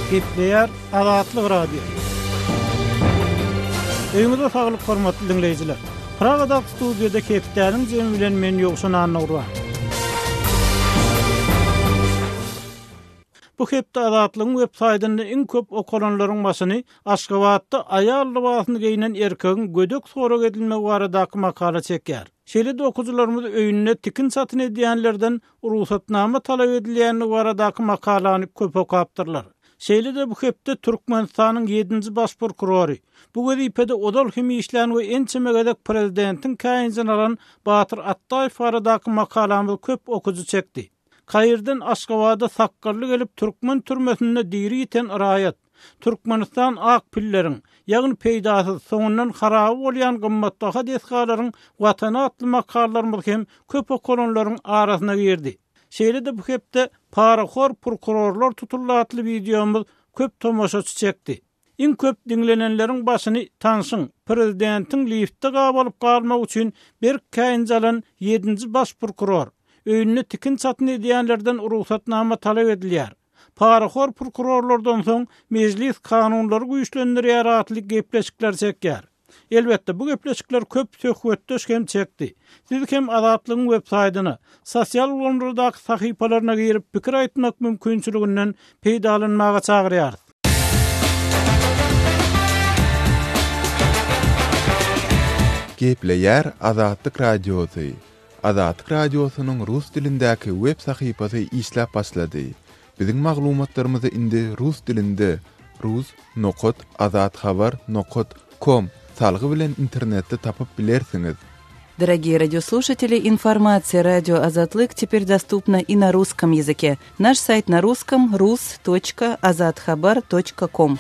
Gepleýär Azatlyk radio. Öňüňizde saglyk hormatly dinleýijiler. Pragada studiýada Ketdäniň jemi bilen men ýokşan anlaýar. Bu hepde Azatlygyň websaýtynda iň köp okulanlaryň başyny Aşgabatda aýal libasyny giyinen erkegiň gödek sorak edilmegi baradaky makala çekýär. Şeýle-de okuwçylarymyz öýünde tikin satyn edýänlerden ruhsatnama talap edilýänligi baradaky makalany köp okapdyrlar. Şeýle-de bu hepde Türkmenistanyň 7-nji baş prokurory, bu wezipede odal hemi işlän we ençemegedek prezidentiň käýinjini alan Batyr Attaýew baradaky makalamy köp okuwçy çekdi. Kaýyrdan Aşgabatda sakkarly gelip Türkmen türmesinde diri iten raýat, Türkmenistan ak pilleriň, ýagny peýdasy soňundan haraby bolýan gymmatbaha deskalaryň watana atly makallalarymyz hem köp okulanlaryň arasyna girdi. Şeýle-de bu hepde paraxor prokurorlar tutulatly videomuz köp tomoşaçy çekdi. Iň köp dinlenenleriň başyny tanşyň prezidentiň liftde gabalyp galmak üçin bir käýinji alan 7-nji baş prokuror öýünde tikin satyn edýänlerden ruhsatnama talap edilýär. Paraxor prokurorlardan soň mejlis kanunlary güýçlendirýär atly gepleşikler çekýär. Elbetde bu gepleşikler köp söhbetdeş hem çekdi. Siz hem Azatlygyň websaýtyna, sosial ulanlardaky sahypalaryna girip pikir aýtmak mümkinçiliginden peýdalanmaga çagyrýar. Gepleýär Azatlyk radiosy. Azatlyk radiosynyň rus dilindäki web sahypasy işläp başlady. Biziň maglumatlarymyzy indi rus dilinde rus.azatxabar.com salgy bilen internetde tapyp bilersiňiz. Дорогие радиослушатели, информация «Радио Азатлык» теперь доступна и на русском языке. Наш сайт на русском rus.azatxabar.com.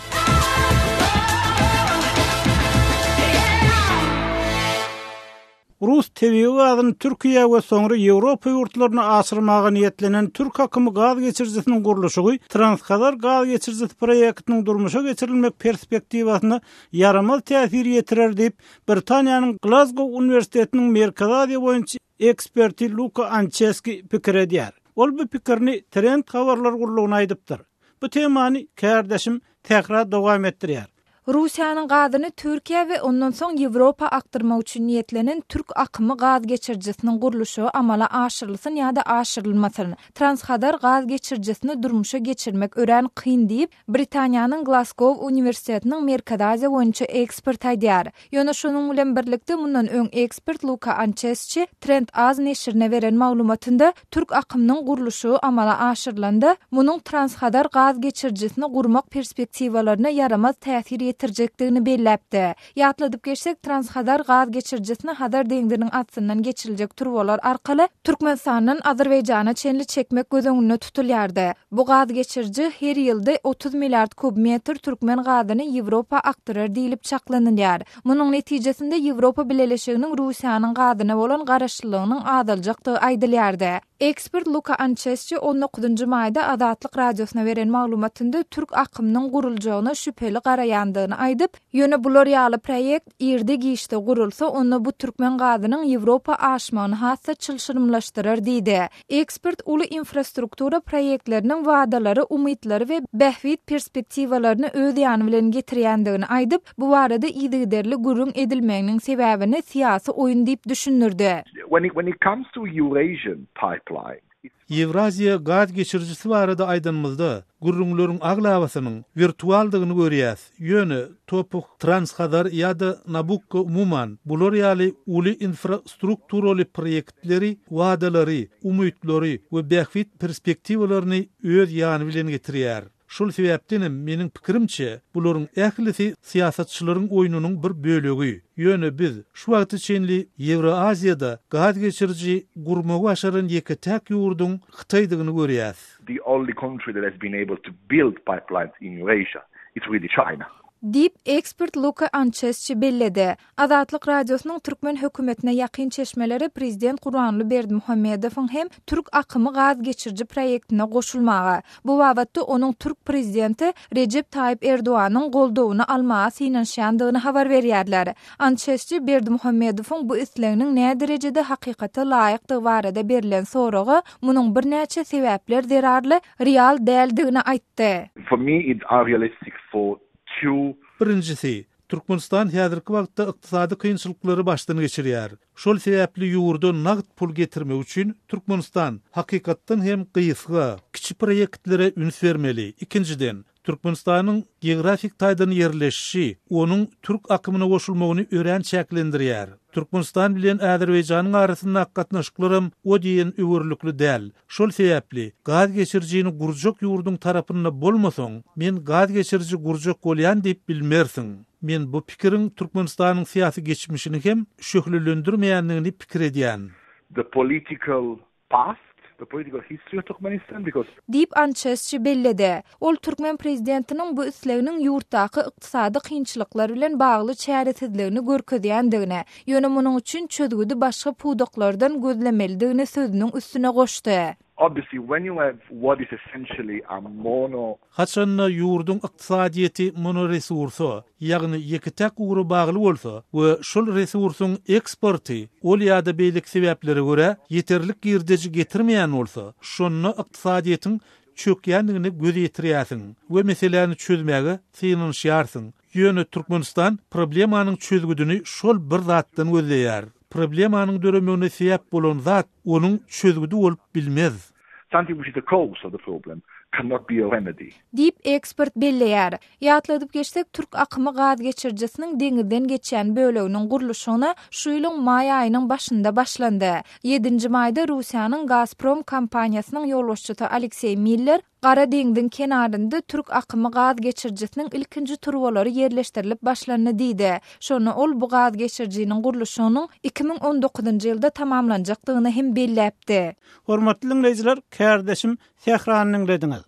Rus TV gazyny Türkiýe we soňra Ýewropa ýurtlaryna aşyrmaga niýetlenen Türk hakymy gaz geçirjisiniň gurulşy Transkadar gaz geçirjisi proýektiniň durmuşa geçirilmek perspektiwasyna yaramaz täsir ýetirer diýip Britaniýanyň Glasgow Uniwersitetiniň Merkezi Aziýa boýunça eksperti Luka Anceski pikir edýär. Ol bu pikirni Trend habarlar gurulugyna aýdypdyr. Bu temany kärdeşim tekrar dowam etdirýär. Rusiýanyň gazyny Türkiýe we ondan soň Ýewropa aktyrmak üçin niýetlenen Türk akymy gaz geçirjisiniň gurulşy amala aşyrylsyn ýa-da aşyrylmasyn. Transkadar gaz geçirjisini durmuşa geçirmek ören kyn diýip Britaniýanyň Glasgow Uniwersitetiniň Merkezi Aziýa boýunça ekspert aýdýar. Ýöne şonuň bilen birlikde mundan öň ekspert Luka Anceski Trend Az neşrine beren maglumatynda Türk akymynyň gurulşy amala aşyrylandy. Munyň Transkadar gaz geçirjisini gurmak perspektiwalaryna yaramaz täsir tirjekdigini belläpdi. Ýatladyp geçsek Transkadar gaz geçirjisini Hadar deňdiriň atyndan geçiriljek turbalar arkaly Türkmenistanyň Azerbaýjana çenli çekmek gözüňünde tutulýardy. Bu gaz geçirji her ýylda 30 milliard kubmetr türkmen gazyny Ýewropa aktyrar diýilip çaklanylýar. Munyň netijesinde Ýewropa Birleşiginiň Rusiýanyň gazyna bolan garaşlygynyň azaljakdygy aýdylýardy. Ekspert Luka Anceski 19-njy maýda Azatlyk radiosyna beren maglumatynda Türk akymynyň guruljagyna şüpheli garaýandygyny aýdyp, ýöne bular ýaly proýekt ýerde gişde gurulsa, onda bu türkmen gazynyň Ýewropa aşmagyny hassa çylşyrmlaşdyrar diýdi. Ekspert uly infrastruktura proýektleriniň wadalary, umytlary we bähwit perspektiwalaryny öz ýany bilen getirýändigini aýdyp, bu barada ýygyderli gurrun edilmeginiň sebäbini siýasy oýun diýip düşünürdi. When it comes to Eurasian pipeline, Ýewraziýa gaz geçirjisi barada aýdymyzda gurrunlaryň aglawasynyň virtualdygyny görýäs. Ýöne topuk Transkadar ýa-da Nabucco umuman bular ýaly uly infrastrukturaly proýektleri, wadalary, umytlary we bähwit perspektiwalaryny öz ýany bilen getirýär. Şol sebäpden meniň pikirimçe bularyň ählisi siýasatçylaryň oýunynyň bir bölegi. Ýöne biz şu wagt içinli Ýewroaziýada gaz geçirji gurmagy başaran ýeke täk ýurduň Hytaýdygyny görýäs. The only country that has been able to build pipelines in Eurasia is really China. Dip ekspert Luka Ancheschi belledi. Azatlyk radiosynyň Türkmen hökümetine ýakyn çeşmeleri prezident Gurbanly Berdimuhammedowyň hem Türk akymy gaz geçirji proyektine goşulmagy. Bu wagtda onuň Türk prezidenti Recep Tayyip Erdoğanyň goldawyny almagy synanşandygyny habar berýärler. Ancheschi Berdimuhammedowyň bu isleginiň näme derejede hakykata laýykdygy barada berilen soragy munyň bir näçe sebäpler zerarly real däldigini aýtdy. For me, it's unrealistic for two. Birincisi, Türkmenistan häzirki wagtda ykdysady kynçylyklary başdan geçirýär. Şol sebäpli ýurda nagd pul getirmek üçin Türkmenistan hakykatdan hem gysga, kiçik proyektlere üns bermeli. Ikinciden, Türkmenistanyň geografik taýdany yerleşişi onuň Türk akymyna goşulmagyny ören çäklendirýär. Türkmenistan bilen Azerbaýjanyň arasynda gatnaşyklarym o diýen öwürlükli däl. Şol sebäpli gaz geçirjini gurjak ýurdun tarapynda bolmasaň, men gaz geçirji gurjak bolýan diýip bilmersiň. Men bu pikiriň Türkmenistanyň syýasy geçmişini hem şöhlendirmeýändigini pikir edýän. The political past, the political history of Turkmenistan, because Dip Ancheschi belledi. Ol Türkmen prezidentiniň bu isleginiň ýurtdaky ykdysady kynçylyklar bilen bagly çäresizligini görkezýändigine, ýöne munyň üçin çözgüdi başga puwdaklardan gözlemelidigini sözüniň üstüne goşdy. obviously when you have what is essentially a mono Haçanna ýurdun ykdysadyety monoresursu, ýagny ýeki tek uğru bagly bolsa we şol resursyň eksporty ol ýa-da beýlik sebäplere görä ýeterlik girdeji getirmeýän bolsa, şonu ykdysadyetiň çökýändigini göz ýetirýärsiň we meseleni çözmäge synanşýarsyň. Ýöne Türkmenistan problemanyň çözgüdini şol bir zatdan gözleýär. Problemanyň döremegine sebäp bolan zat onuň çözgüdi bolup bilmez. something which is the cause of the problem cannot be a remedy. Dip ekspert belleýär. Ýatladyp geçsek Türk akymy gaz geçirjisiniň deňizden geçýän böleginiň gurulşyna şu ýylyň may aýynyň başynda başlandy. 7-nji maýda Russiýanyň Gazprom kompaniýasynyň ýolbaşçysy Aleksey Miller Gara deňiziň kenarynda Türk akymy gaz geçirjisiniň ilkinji turbalary ýerleşdirilip başlanyny diýdi. Şonu ol bu gaz geçirjiniň gurulşynyň 2019-njy ýylda tamamlanjakdygyny hem belläpdi. Hormatly dinleýijiler, kärdeşim Sehranyň dediňiz.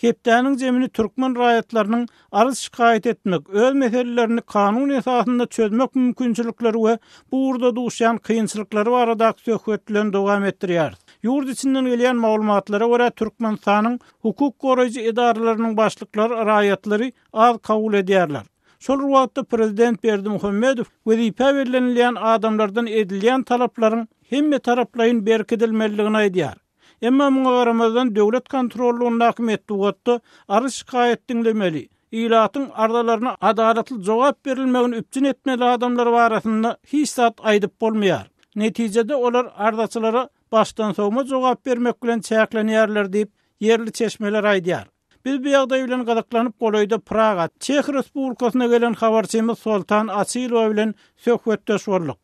Hepdäniň jemini türkmen raýatlarynyň arz şikaýet etmek, öz meselelerini kanun esasynda çözmek mümkinçilikleri we bu urda duşýan kynçylyklary barada söhbetlerini dowam etdirýär. Ýurt içinden gelýän maglumatlara görä Türkmenistanyň hukuk goraýjy edaralarynyň başlyklary raýatlary az kabul edýärler. Şol wagtda prezident Berdimuhammedow wezipe berilýän adamlardan edilýän talaplaryň hemme taraplaryň berkidilmeliligini aýdýar. Emma muňa garamazdan döwlet kontrollugyny hakymyetdi wagtda arz şikaýet dinlemeli. İlatyň ardalaryna adalatly jogap berilmegini üpçün etmeli adamlar barasynda hiç zat aýdyp bolmaýar. Netijede olar ardaçylara başdan sowma jogap bermek bilen çäklenýärler diýip yerli çeşmeler aýdýar. Biz bu ýagdaý bilen gazaklanyp golaýda Praga, Çech Respublikasyna gelen habarçymyz Soltan Asylow bilen söhbetdeş boldyk.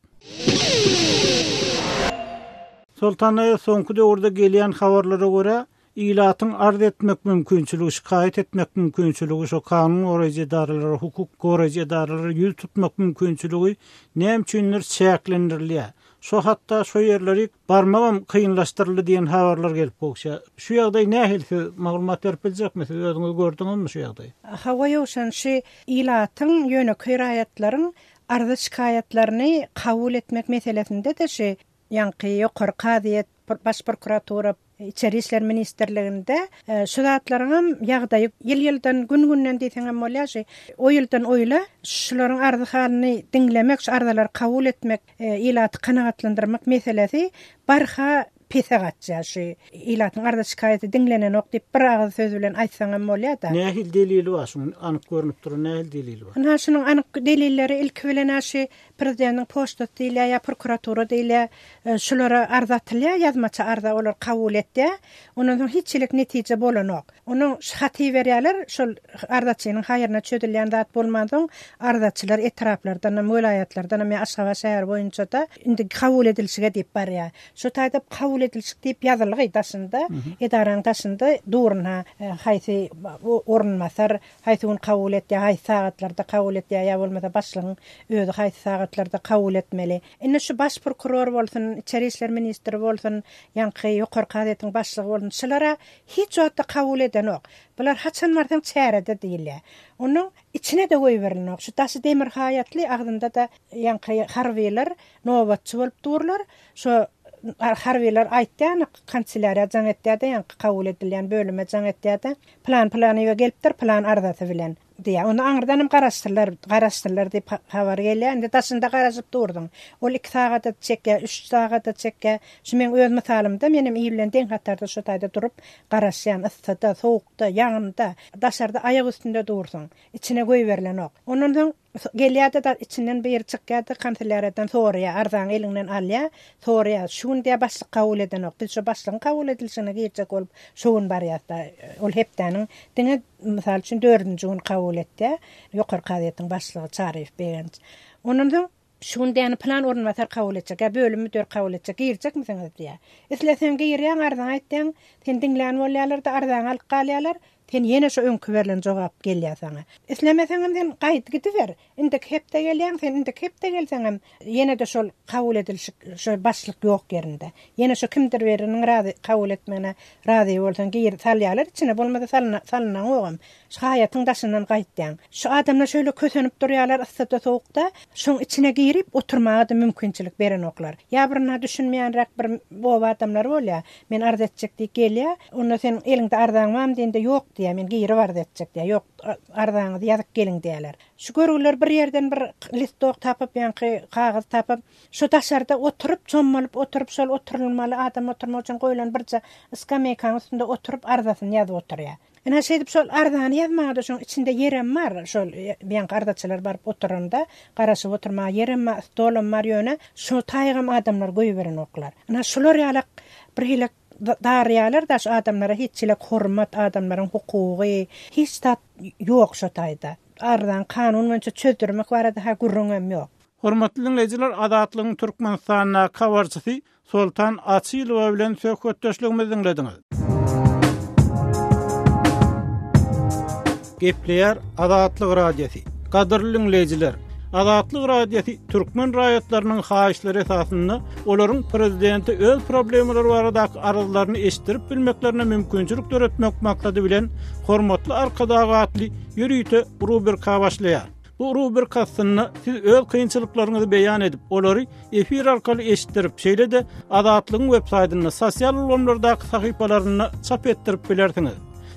Soltana soňky döwürde gelýän habarlara görä, ilatyň arz etmek mümkinçiligi, şikaýet etmek mümkinçiligi, şo kanun goraýjy edaralary, hukuk goraýjy edaralary ýüz tutmak mümkinçiligi näme üçindir çäklendirilýär. Şo hatda şo ýerleri barmagam kynlaşdyryldy diýen habarlar gelip gokşa. Şu ýagdaý nähil maglumat berip biljekmi? Özüňiz gördüňizmi şu ýagdaý? Hawa ýoşan şu ilatyň ýöne köýraýatlaryň arza şikaýetlerini kabul etmek meselesinde de şu ýanky ýokary kadyet baş prokuratura İçeri İşler Ministerliğinde şu zatlaryň ýagdaýy ýyl-ýyldan gün-günden diýseňem bolýar. O ýyldan oýla şularyň arzy halyny diňlemek, şu arzalar kabul etmek, ilaty kanagatlandyrmak meselesi barha pesagatja şu ilatyň arza şikaýety diňlenen ok diýip bir agyz söz bilen aýtsaňam bolýar da. Nähil delili bar, şunu anyk görünüp durur, nähil delili bar? Ana şunun anyk delilleri ilk bilen şu prezidentiň poçtasy diýilýär, ýa prokuratura diýilýär, şulara arza atylýar, ýazmaça arza olar kabul etdi. Ondan soň hiçlik netije bolanok. Onu haty berýärler, şol arzaçynyň haýyryna çödülýän zat bolmadan arzaçylar etraplardan, mölaýatlardan, Aşgabat şäher boýunça da indi kabul edilişige diýip barýar. Şu taýda kabul kabul edilşik diýip ýazylgy daşynda, edaraň daşynda durna haýsy orunmasar, haýsy onu kabul etdi, haýsy sagatlarda kabul etdi, ýa bolmasa başlygyň özü haýsy sagatlarda kabul etmeli. Indi şu baş prokuror bolsun, içeri işler ministri bolsun, ýa-ni ýokary gazetyň başlygy bolsun, şolara hiç wagtda kabul eden ok. Bular haçan mardan çärede diýilýär. Onun içine de goýberilnok. Şu Daşy Demir Hayatly agdynda da ýa-ni harwylar nobatçy bolup durlar. Şu harwylar aýtdy, kanselariýa jaňetde ýa-ni kabul edilýän bölüme jaňetde plany we gelipdir, plan ardasy bilen. diye. Onu aňyrdanam garaşdyrlar diýip habar gelýär. Indi taşynda garaşyp durdum. Ol 2 sagat çekke, 3 sagat çekke. Şu men öz misalymda menim iýilen deň hatarda şu taýda durup garaşýan, yssyda, sowukda, ýağynda, daşarda aýak üstünde dursun. İçine goýberilen ok. Ondan soň gelýärde da içinden bir çykýardy, kanselariýadan soraýar, ardan elinden alýar, soraýar. Şunday başlyk kabul eden ok. Biz şu başlyk kabul edilşine geçek bolup şuun barýatda. Ol hepdäniň diňe misal üçin 4-nji gün kabul etdi. Ýokary gazetyň başlygy Çaryf begen. Ondan soň şunday plan orunmatar kabul etjek, bölüm müdür kabul etjek, girjek misiniz diýär. Islesen girýän ardan aýtdyň, sen diňlän bolýarlar da ardan alyp galýarlar. Sen yine şu öňkü berilen jogap gelýär sana. Islemeseňem sen gaýt gidiver. Indik hepde gelýän, sen indik hepde gelseňem yine de şol kabul edilşik, şol başlyk ýok yerinde. Yine şu kimdir beriniň razy kabul etmegine razy bolsaň gir salýarlar içine bolmasa salynan ogam. Şu hayatyň daşyndan gaýtdyň. Şu adamlar şöyle kösenip durýarlar yssyda sowukda. Şoň içine girip oturmaga da mümkinçilik beren oklar. Ya birine düşünmeýänrek bir boba adamlar bolýar. Men arz etjek diýip gelýär. Onda sen elinde ardaňmam diýende ýok diýär. Men giri var etjek diýär. Ýok ardaňyzy ýazyp gelin diýerler. Şu görüler bir yerden bir listok tapıp ýa-ni kagaz tapıp şu daşarda oturup çommalyp oturup şol oturulmaly adam oturmak üçin goýulan birçe skameykaň üstünde oturup ardasyny ýazyp oturýar. Ene şeýdip şol ardany ýazmagda şoň içinde ýerem bar. Şol ýa-ni ardaçylar baryp oturanda garaşyp oturmaga ýerem bar, stolum bar ýöne şu taýgam adamlar goýberen oklar. Ana şolar ýalak bir hilek daryalar da şu adamlara hiççilek hormat, adamlaryň hukugy hiç tat ýok şu taýda. Ardan kanun mençe çözdürmek barada ha gurrunam ýok. Hormatly dinleýijiler, Azatlygyň Türkmenistana kawarçysy Sultan Asylow bilen söhbetdeşligimizi dinlediňiz. Gepleýär Azatlyk radiosy. Gadyrly dinleýijiler, Azatlyk radiosy türkmen raýatlarynyň haýyşlary esasynda olaryň prezidenti öz problemleri barada arazlaryny eşitdirip bilmeklerine mümkinçilik töretmek maksady bilen hormatly arkadaşly ýürüýte rubrika başlaýar. Bu rubrikasyny siz öz kynçylyklaryňyzy beýan edip, olary efir arkaly eşitdirip, şeýle de Azatlygyň web saýtyny, sosial ulamlardaky sahypalaryny çap etdirip bilersiňiz.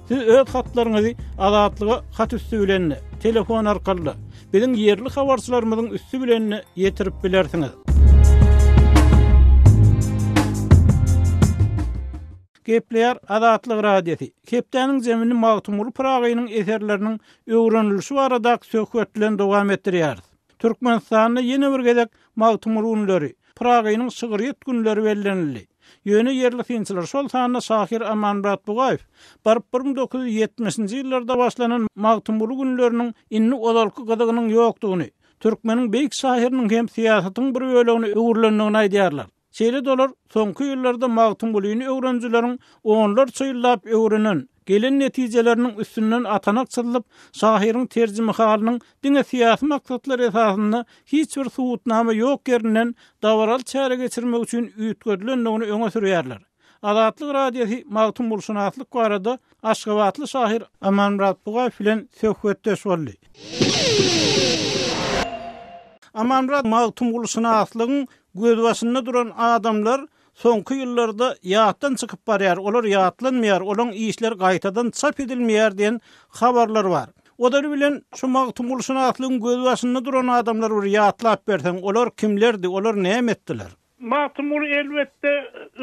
Siz öz hatlaryňyzy Azatlyga hat üstü bilen, telefon arkaly biziň ýerli habarçylarymyzyň üstü bilen ýetirip bilersiňiz. Gepleýär Azatlyk radiosy. Hepdäniň jemini Magtumul Pragynyň eserleriniň öwrenilişi barada söhbetlen dowam etdirýär. Türkmenistanyň ýene bir gezek Magtumul ünleri, Pragynyň şygyryt günleri bellenildi. Ýöne ýerli finçiler şol sanyna Şahir Amanrat Bugaýew barıp 1970-nji ýyllarda başlanan Magtumul günleriniň inni odalky gydygynyň ýokdugyny, türkmeniň beýik şahiriniň hem siýasatyň bir bölegini öwürlendigini aýdýarlar. Şeýle dolar soňky ýyllarda Magtumullyny öwrenjileriň onlar çyýlap öwrenen gelen netijeleriniň üstünden atanak çylyp şahiriň terjime halynyň diňe siýasy maksatlary esasynda hiç bir suwutnama ýok ýerinden dawaral çäre geçirmek üçin üýtgedilendigini öňe sürýärler. Azatlyk radiosy Magtumulşunaslyk barada Aşgabatly şahir Amanrat Bugaýew bilen söhbetdeş boldy. Amanrat Magtumulşunaslygyň göz başynda duran adamlar soňky ýyllarda ýatdan çykyp barýar, olar ýatlanmaýar, olaň işler gaýtadan çap edilmeýär diýen habarlar bar. Odary bilen şu Magtumulşunaslygyň göz başynda duran adamlar bir ýatlap berseň, olar kimlerdi, olar näme etdiler? Magtumul elbette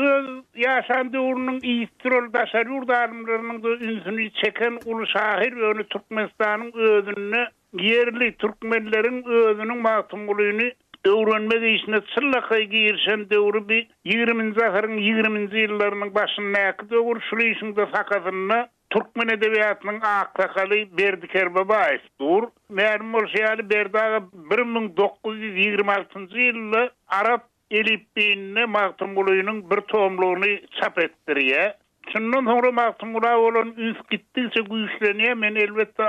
öz ýaşan döwrüniň ýytrol daşary ýurdarlarynyň da ünsüni çeken uly şahir we Türkmenistanyň özüni yerli türkmenleriň özüniň Magtumullyny öwrenmek işine çyllakay girşen döwrü bir 20-nji asyryň 20-nji ýyllarynyň başyndaky döwür şulyşynda sakatyny Türkmen edebiýatynyň aksakaly Berdiker Babaýew dur. Märmul şeýle berdaga 1926-njy ýylda Arap elipinne Magtymgulynyň bir tomlugyny çap etdirýär. Şundan sonra Magtymguly bolan üns gitdikçe güýçlenýär. Men elbetde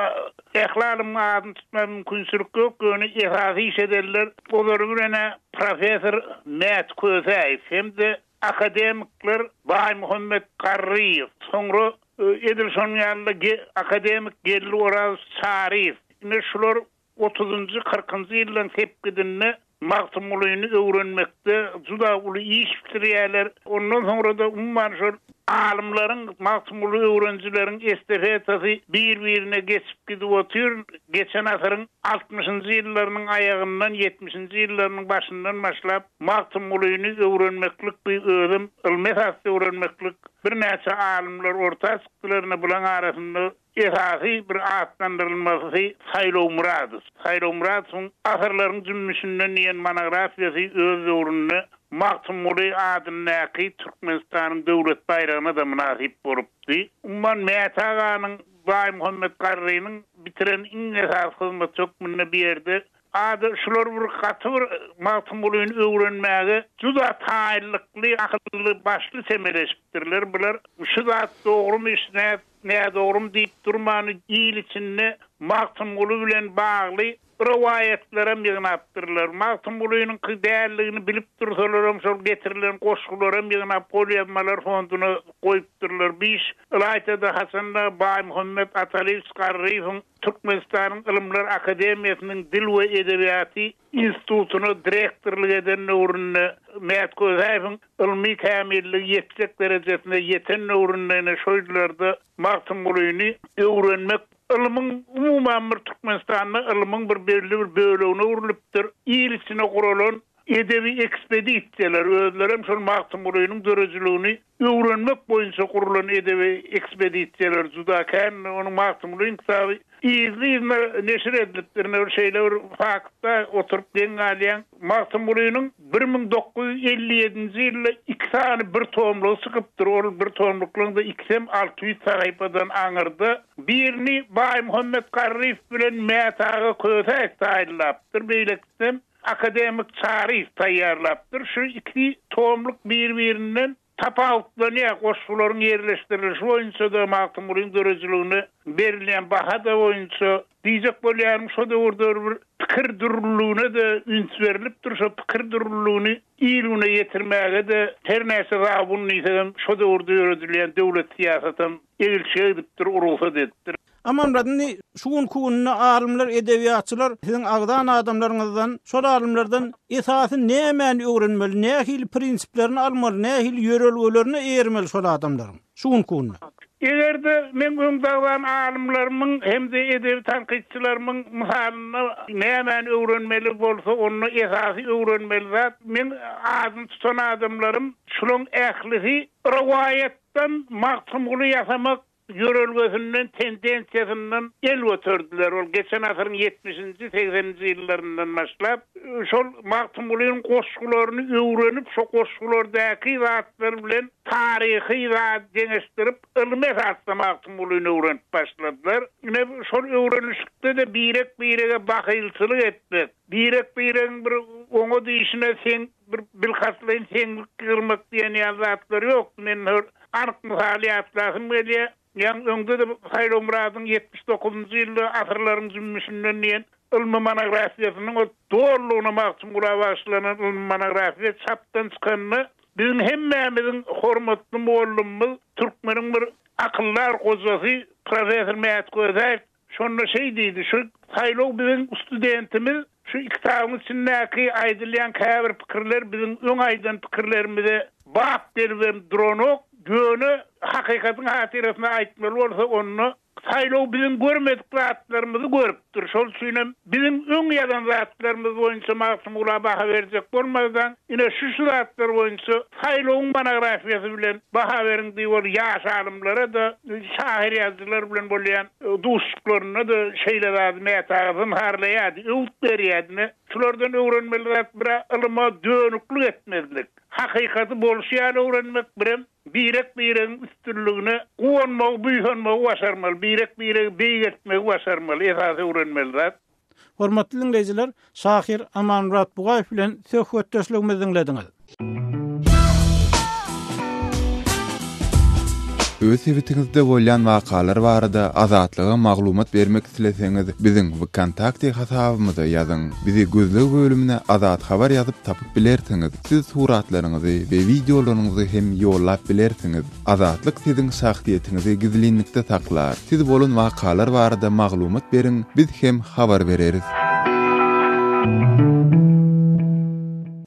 ählalymy adyny tutmam mümkinçilik ýok. Öňe ihrazy ederler. Olar birene professor Mehmet Köseýew hemde akademikler Bay Muhammed Qarriýew, sonra Edilson ýaly akademik Gelli Oraz Şarif. Ine şular 30-njy 40-njy ýyldan tepkidinne Magtymgulyny öwrenmekde juda uly iş bitirýärler. Ondan sonra da umman şol alimlerin, Magtymguly öwrenjileriň estafetasy bir-birine geçip gidip otur. Geçen asyryň 60-njy ýyllarynyň ayagyndan 70-njy ýyllarynyň başyndan başlap Magtymgulyny öwrenmeklik bir ödüm, ilmi hasy öwrenmeklik bir näçe alimler orta çykdylaryna bulan arasynda esasy bir atlandyrylmasy Saylo Muradov. Saylo Muradow'un asarlaryň jümmüşinden ýen monografiýasy öz öwründe Magtymguly adyny Türkmenistanyň döwlet bayragyna da münasip bolupdy. Umman Mehmet Aganyň Bay Muhammed Qarriýewyň bitiren iň esas hyzmat çökmünde bir ýerde adı şular bir gatyr Magtymgulyny öwrenmäge juda taýlykly, akylly, başly semeleşipdirler. Bular şu zat dogrymy işne, näme dogrymy diýip durmany ýyl içinde Magtymguly bilen bagly riwayetlere mignapdyrlar. Magtymgulynyň däerligini bilip dursalar, şol getirilen goşgulara mignap polýamalar fonduny goýupdyrlar. Biz Ilaytada Hasanla Bay Muhammed Ataliýew Qarriýewiň Türkmenistanyň Ilimler Akademiýasynyň Dil we Edebiýaty institutuny direktorlyk eden öwründe Mehmet Köseýewiň ilmi kämillik ýetjek derejesinde ýeten öwründe şoýlarda Magtymgulyny öwrenmek ilmiň umuman bir Türkmenistanyň ilmiň bir belli bir bölegine urulypdyr. Ýyl içine guralan edebi ekspedisiýalar özlerem şol Magtymgulynyň dörejiligini öwrenmek boýunça gurulan edebi ekspedisiýalar juda kän. Onuň Magtymgulynyň kitabı izli neşir edilipdirne şeýler faktda oturup deňälýän Magtymgulynyň 1957-nji ýylda 2 tane bir tomlugy çykypdyr. Ol bir tomluklarynda 2600 sahypadan aňyrdy. Birini Bay Muhammed Qarriýew bilen Mehmet Aga Köseýew taýýarlapdyr. Beýlekde akademik Şarif taýýarlapdyr. Şu 2 tomluk bir-birinden tapawutlanýar, goşgularyň ýerleşdirilişi boýunça da Magtymgulynyň dörejiligine berilen baha da boýunça diýjek bolýarym şo döwürde bir pikir durullugyna da üns berilipdir. Şo pikir durullugyny ýylyna ýetirmäge de her näse rabun niýsem şo döwürde ýöredilen döwlet siýasatyny egilşe edipdir, urulsa edipdir. Amam radni şuun kuunna alimler, edebiýatçylar sizin agdan adamlaryňyzdan, şol alimlerden esasy näme öwrenmeli, nähil prinsiplerini almaly, nähil ýörelgelerini eýermeli şol adamlaryň. Şuun kuunna. Egerde men öňdäki alimleriň hemde edebi tanqidçilerimiň misalyny näme öwrenmeli bolsa, onu esasy öwrenmeli zat. Men adyny tutan adamlarym şularyň ählisi riwayetden Magtymguly ýasamak yörelgesinden, tendensiýasynden el götürdüler. Ol geçen asyryň 70-nji 80-nji ýyllaryndan başlap şol Magtymgulynyň goşgularyny öwrenip, şo goşgulardaky zatlar bilen taryhy zat deňeşdirip ilmi esasda Magtymgulyny öwrenip başladylar. Ine şol öwrenişde de birek-birege bahylçylyk etmek, birek-birek bir oňa diýişine sen bir bilhaslyň sen kırmak diýen zatlar ýok. Men anyk misalyatlarym belli. Yan öňde de Saylo Muradowyň 79-njy ýylda asyrlaryň jümmüşinden ýen ilmi monografiýasynyň o doğrulugyna Magtymguly başlanan ilmi monografiýa çapdan çykanyny bizim hemmemiziň hormatly muallimimiz Türkmeniň bir akyllar gojasy professor Mehmet Köseýew şonu diýdi, şu Saylo biziň studentimiz şu kitabyň içindäki aýdylýan käbir pikirler biziň öň aýdan pikirlerimize bap berip duranok göne hakikatin hatirasyna aýtmaly bolsa onu Saylo bizim görmedik zatlarymyzy görüpdir. Şol üçin bizim öň ýadan zatlarymyz boýunça Magtymguly baha berjek bolmadan ine şu zatlar boýunça Saylowyň monografiýasy bilen baha beriň diýip ýaş alimlere da şahyr ýazgylar bilen bolýan duşuklaryna da şeýle zat metagyň harlaýady, öwt berýädi. Şulardan öwrenmeli zat bir ilma dönüklik etmezlik. Hakikaty bolşýan öwrenmek bilen birek-birek üstünlüğüne uwanmagy, büýhenmegi başarmaly, birek-birek beýgetmegi başarmaly, esasy öwrenmeli zat. Hormatly dinleyijiler, Şahir Amanmurat Bugayew bilen söhbetdeşligimizi dinlediňiz. Öz evitinizde bolýan wakalar barada azatlyga maglumat bermek isleseňiz, biziň WeContact hasabymyza ýazyň. Bizi gözleg bölümine azat habar ýazyp tapyp bilersiňiz. Siz suratlaryňyzy we videolaryňyzy hem ýollap bilersiňiz. Azatlyk siziň şahsiýetinizi gizlinlikde saklar. Siz bolan wakalar barada maglumat beriň, biz hem habar bereriz.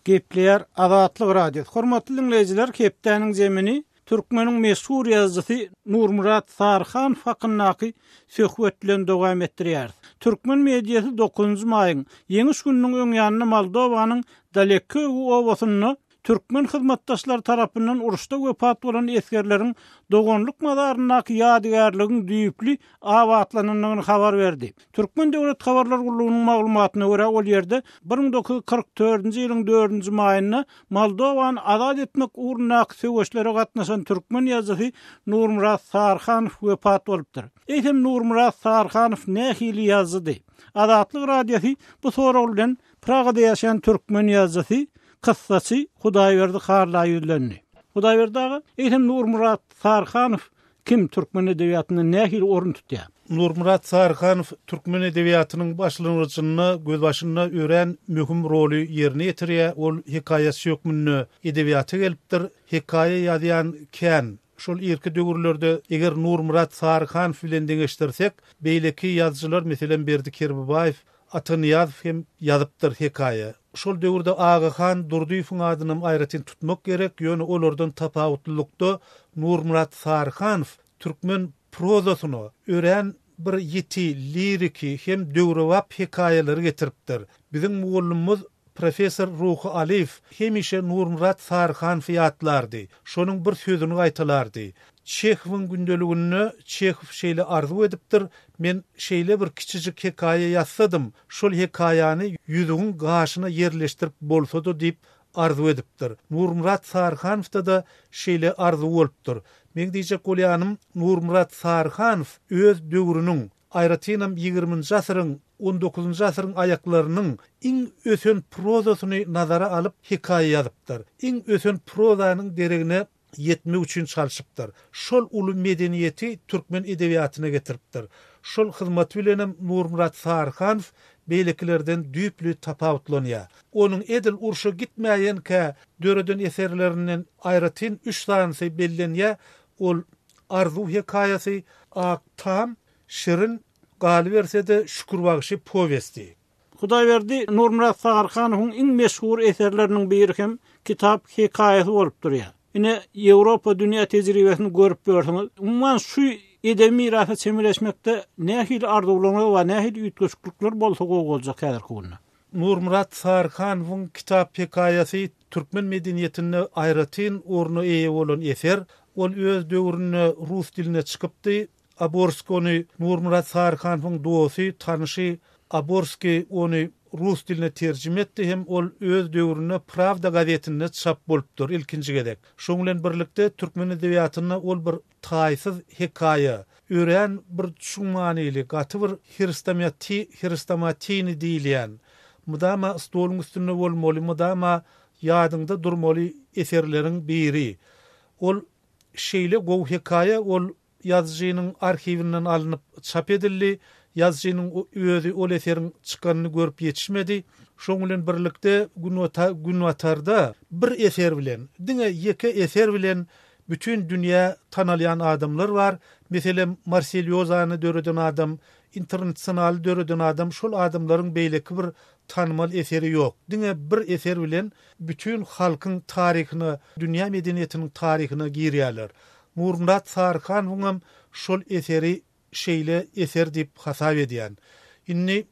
Gepler Azatlyk radio. Hormatly dinleyijiler, kepdäniň zemini Türkmeniň meşhur ýazgysy Nurmurat Sarhan hakyny söhbet bilen dowam etdirýär. Türkmen mediýasy 9-njy maýyň ýeňiş gününiň öňýanyny Moldowanyň Dalekö owasyny Türkmen hyzmatdaşlar tarapyndan uruşda wepat bolan eskerleriň dogonluk mazaryna ýadygarlygyň düýpli awatlananyny habar berdi. Türkmen döwlet habarlar gurulunyň maglumatyna görä ol ýerde 1944-nji ýylyň 4-nji maýynda Moldowany azad etmek uğruna söwüşlere gatnaşan türkmen ýazgysy Nurmurat Sarhan wepat bolupdyr. Eýsem Nurmurat Sarhanow nähili ýazdy? Azatlyk radiosy bu soraw bilen Pragada ýaşaýan türkmen ýazgysy Kıssası Hudaýberdi Harla ýüzlendi. Hudaýberdi ağa, eýsem Nurmurat Sarhanow kim türkmen edebiýatyny nähili orun tutýar? Nurmurat Sarhanow türkmen edebiýatynyň başlangyjyny göz başyna ören möhüm roly ýerine ýetirýär. Ol hikaýa söýgünni edebiýaty gelipdir. Hikaýa ýazýan kän şol irki döwürlerde eger Nurmurat Sarhanow bilen deňeşdirsek, beýleki ýazgylar meselem Berdi Kerbibaýew, Atanyýazow hem ýazypdyr hikaýa. Şol döwürde Agahan Durduýewiň adyny aýratyn tutmak gerek. Ýöne olardan tapawutlykda Nurmurat Sarhanow türkmen prozasyny ören bir ýeti liriki hem döwrewap hikaýalary getiripdir. Biziň mugallimimiz Professor Ruhi Aliyev hemişe Nurmurat Sarhanow ýatlardy. Şonuň bir sözüni aýtalardy. Çehowyň gündeligini Çehov şeýle arzu edipdir. Men şeýle bir kiçijik hikaýa ýazsadym. Şol hikaýany ýüzüň gaşyna ýerleşdirip bolsady diýip arzu edipdir. Nurmurat Sarhanowda da şeýle arzu bolupdyr. Men diýjek bolýanym, Nurmurat Sarhanow öz döwrüniň aýratynam 20-nji asyryň 19-njy asyryň aýaklarynyň iň ösen prozasyny nazara alyp hikaýa ýazypdyr. Iň ösen prozanyň deregine yetme üçin çalışypdyr. Şol uly medeniýeti türkmen edebiýatyna getiripdir. Şol hyzmat bilenem Nurmurat Sarhanow beýlekilerden düýpli tapawutlanýar. Onuň edil urşa gitmeýänkä döreden eserlerinden aýratyn 3 tanesy bellenýär. Ol arzu hikaýasy, Aktam, Şirin, Galbersede Şükürbagyşy powesti. Hudaýberdi Nurmurat Sarhanowyň iň meşhur eserleriniň biri hem kitap hikaýasy bolup durýar. Ine Ýewropa dünýä tejribesini görüp görseňiz, umman şu edemi mirasy çemeleşmekde nähili arzuwlary we nähili ýetgeçlikler bolsa goýuljak häzirki günde. Nurmurat Sarhanowyň kitap hikaýasy türkmen medeniýetine aýratyn orny eýe bolan eser. Ol öz döwrüne rus diline çykypdy. Aborskony Nurmurat Sarhanowyň dosy, tanyşy Aborski ony rus diline terjime etdi hem ol öz döwrüne Pravda gazetinde çap bolupdyr ilkinji gedek. Şoň bilen birlikde türkmen edebiýatyna ol bir taýsyz hikaýa, ören bir düşünmanyly, gaty bir hristomatini diýilýän, mudama stoluň üstünde bolmaly, mudama ýadyňda durmaly eserleriň biri. Ol şeýle gow hikaýa ol ýazgynyň arhiwinden alınıp çap edildi. Ýazgynyň özü ol eseriň çykanyny görüp ýetişmedi. Şoň bilen birlikde günwatarda bir eser bilen, diňe ýeke eser bilen bütün dünýä tanalýan adamlar bar. Meselem Marcel Yozany döreden adam, internasional döreden adam, şol adamlaryň beýleki bir tanmal eseri ýok. Diňe bir eser bilen bütün halkyň taryhyny, dünýä medeniýetiniň taryhyna girýärler. Nurmurat Sarhanow şol eseri şeýle eser diýip hasap edýän. Inni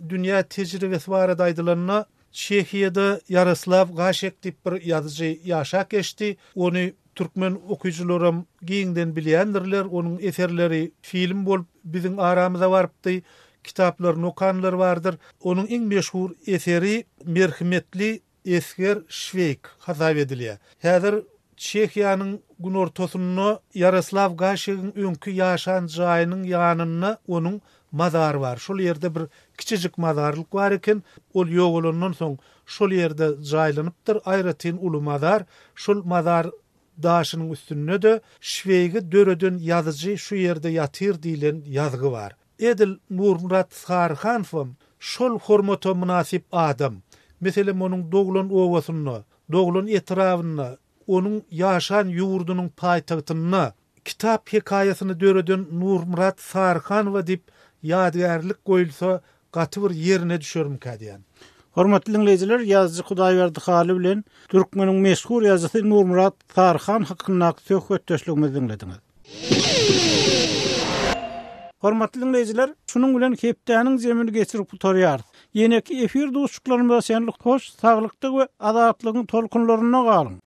dünýä tejribesi barada aýdylanyna Çehiýada Yaroslav Gaşek diýip bir ýazgy ýaşap geçdi. Ony türkmen okuyucularym giňden bilýändirler. Onuň eserleri film bolup biziň aramyza barypdy. Kitaplaryny okanlar bardyr. Onuň iň meşhur eseri Merhimetli Esker Şveyk hasap edilýär. Häzir Çehiýanyň gün ortasyna Yaroslav Gaşegiň öňkü ýaşan jaýynyň ýanyna onuň mazar var. Şol ýerde bir kiçijik mazarlyk bar eken, ol ýogulandan soň şol ýerde jaýlanypdyr aýratyn uly mazar. Şol mazar daşynyň üstünde de şwegi döreden ýazyjy şu ýerde ýatyr diýilen ýazgy bar. Edil Nurmurat Sarhanow şol hormata münasip adam. Meselem onuň doglan owasyny, doglan etrawyny, onuň ýaşan ýurdunyň paýtagtyny, kitap hekaýasyny döreden Nurmurat Sarhanow diýip ýadgarlyk goýulsa gaty bir ýerine düşerim kadiýan. Hormatly dinleyijiler, ýazgy Hudaýberdi Haly bilen türkmeniň meşhur ýazgysy Nurmurat Sarhan hakynda söhbetdeşligimizi dinlediňiz. Hormatly dinleyijiler, şunun bilen hepdäniň zemini geçirip tutarýar. Ýene-ki efir dostluklarymyza şenlik hoş, saglykdyk we azatlygyň tolkunlaryna galyň.